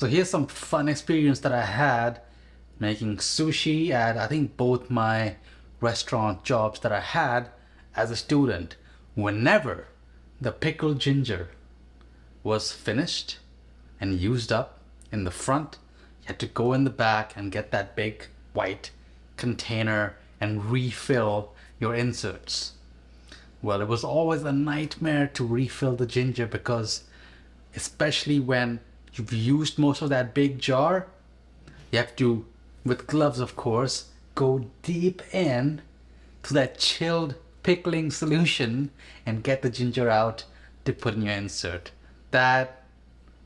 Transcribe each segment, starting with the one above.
So here's some fun experience that I had making sushi at I think both my restaurant jobs that I had as a student. Whenever the pickled ginger was finished and used up in the front, you had to go in the back and get that big white container and refill your inserts. Well, it was always a nightmare to refill the ginger because especially when you've used most of that big jar, you have to, with gloves of course, go deep in to that chilled pickling solution and get the ginger out to put in your insert. That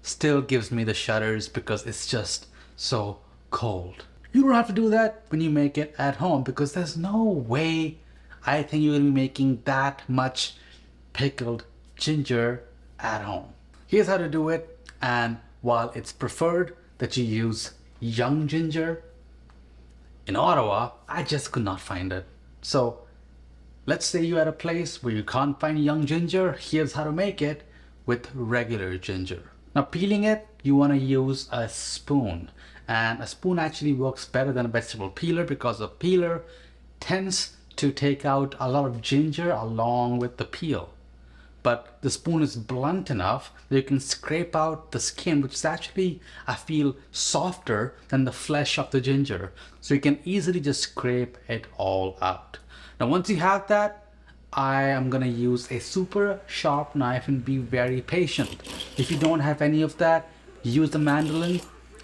still gives me the shudders because it's just so cold. You don't have to do that when you make it at home because there's no way I think you're gonna be making that much pickled ginger at home. Here's how to do it, and while it's preferred that you use young ginger, in Ottawa, I just could not find it. So let's say you're at a place where you can't find young ginger, here's how to make it with regular ginger. Now peeling it, you want to use a spoon, and a spoon actually works better than a vegetable peeler because a peeler tends to take out a lot of ginger along with the peel. But the spoon is blunt enough that you can scrape out the skin, which is actually, I feel, softer than the flesh of the ginger. So you can easily just scrape it all out. Now once you have that, I am gonna use a super sharp knife and be very patient. If you don't have any of that, use the mandolin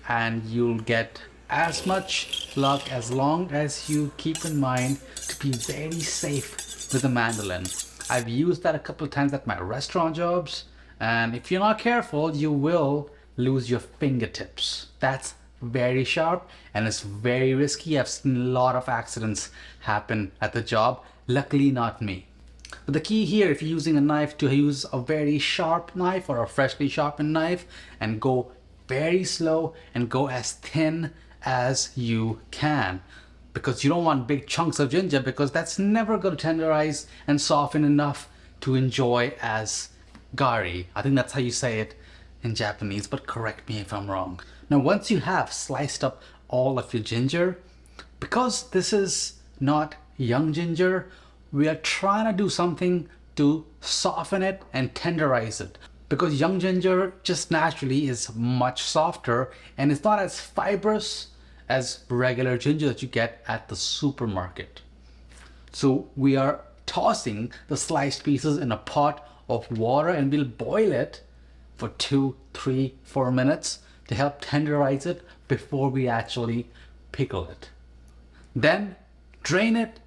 and you'll get as much luck as long as you keep in mind to be very safe with the mandolin. I've used that a couple of times at my restaurant jobs, and if you're not careful, you will lose your fingertips. That's very sharp and it's very risky. I've seen a lot of accidents happen at the job. Luckily not me. But the key here, if you're using a knife, to use a very sharp knife or a freshly sharpened knife and go very slow and go as thin as you can, because you don't want big chunks of ginger because that's never going to tenderize and soften enough to enjoy as gari. I think that's how you say it in Japanese, but correct me if I'm wrong. Now once you have sliced up all of your ginger, because this is not young ginger, we are trying to do something to soften it and tenderize it, because young ginger just naturally is much softer and it's not as fibrous as regular ginger that you get at the supermarket. So we are tossing the sliced pieces in a pot of water and we'll boil it for 2, 3, 4 minutes to help tenderize it before we actually pickle it. Then drain it,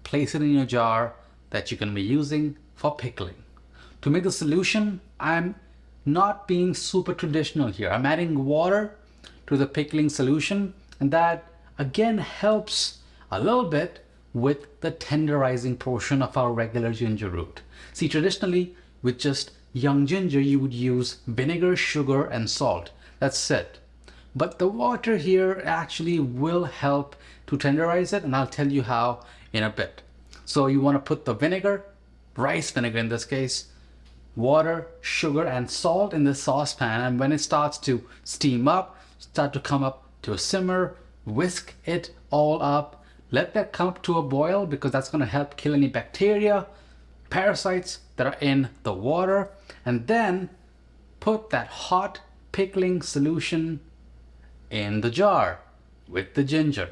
place it in your jar that you're going to be using for pickling. To make the solution, I'm not being super traditional here. I'm adding water to the pickling solution, and that again helps a little bit with the tenderizing portion of our regular ginger root. See, traditionally with just young ginger you would use vinegar, sugar and salt. That's it. But the water here actually will help to tenderize it, and I'll tell you how in a bit. So you want to put the vinegar, rice vinegar in this case, water, sugar and salt in the saucepan, and when it starts to steam up, start to come up to a simmer, whisk it all up, let that come up to a boil because that's going to help kill any bacteria, parasites that are in the water, and then put that hot pickling solution in the jar with the ginger.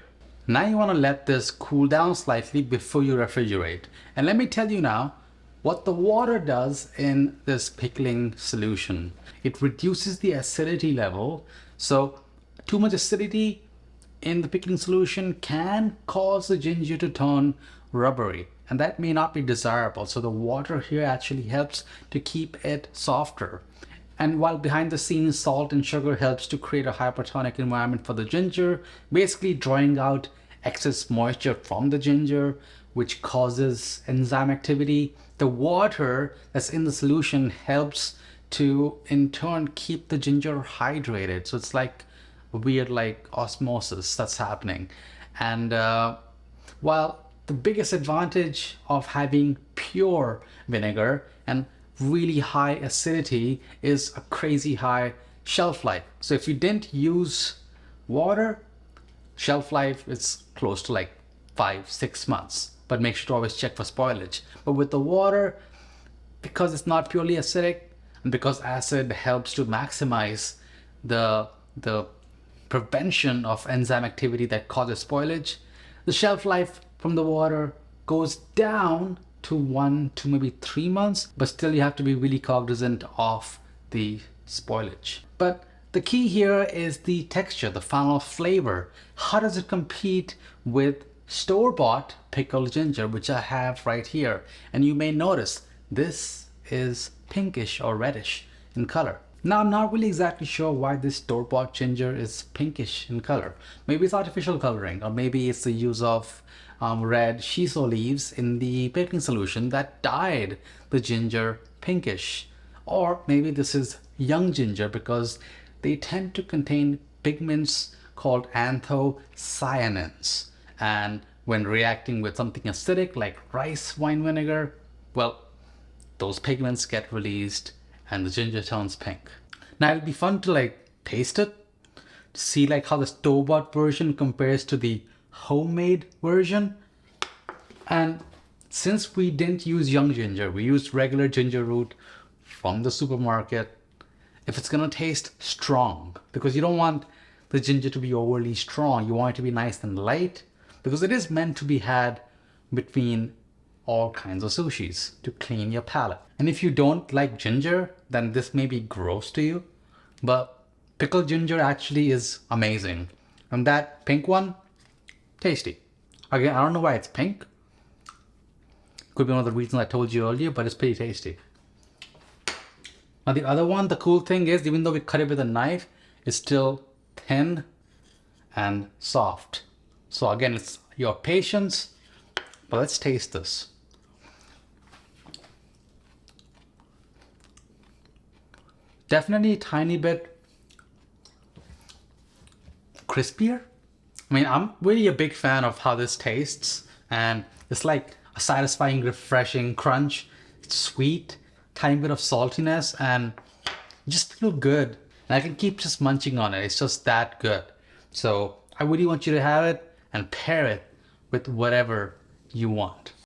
Now you want to let this cool down slightly before you refrigerate. And let me tell you now what the water does in this pickling solution. It reduces the acidity level. So too much acidity in the pickling solution can cause the ginger to turn rubbery, and that may not be desirable. So the water here actually helps to keep it softer. And while behind the scenes salt and sugar helps to create a hypertonic environment for the ginger, basically drawing out excess moisture from the ginger, which causes enzyme activity, the water that's in the solution helps to in turn keep the ginger hydrated. So it's like weird like osmosis that's happening. And while the biggest advantage of having pure vinegar and really high acidity is a crazy high shelf life. So if you didn't use water, shelf life is close to like 5-6 months, but make sure to always check for spoilage. But with the water, because it's not purely acidic and because acid helps to maximize the prevention of enzyme activity that causes spoilage, the shelf life from the water goes down to 1 to maybe 3 months, but still you have to be really cognizant of the spoilage. But the key here is the texture, the final flavor. How does it compete with store-bought pickled ginger, which I have right here? And you may notice this is pinkish or reddish in color. Now, I'm not really exactly sure why this store-bought ginger is pinkish in color. Maybe it's artificial coloring, or maybe it's the use of red shiso leaves in the pickling solution that dyed the ginger pinkish. Or maybe this is young ginger because they tend to contain pigments called anthocyanins. And when reacting with something acidic like rice wine vinegar, well, those pigments get released and the ginger turns pink. Now it'll be fun to like taste it, to see like how the store-bought version compares to the homemade version. And since we didn't use young ginger, we used regular ginger root from the supermarket, if it's gonna taste strong, because you don't want the ginger to be overly strong, you want it to be nice and light, because it is meant to be had between all kinds of sushis to clean your palate. And if you don't like ginger, then this may be gross to you, but pickled ginger actually is amazing. And that pink one, tasty. Again, I don't know why it's pink. Could be one of the reasons I told you earlier, but it's pretty tasty. Now the other one, the cool thing is, even though we cut it with a knife, it's still thin and soft. So again, it's your patience, but let's taste this. Definitely a tiny bit crispier. I mean, I'm really a big fan of how this tastes, and it's like a satisfying, refreshing crunch. It's sweet, tiny bit of saltiness, and just feel good. And I can keep just munching on it. It's just that good. So I really want you to have it and pair it with whatever you want.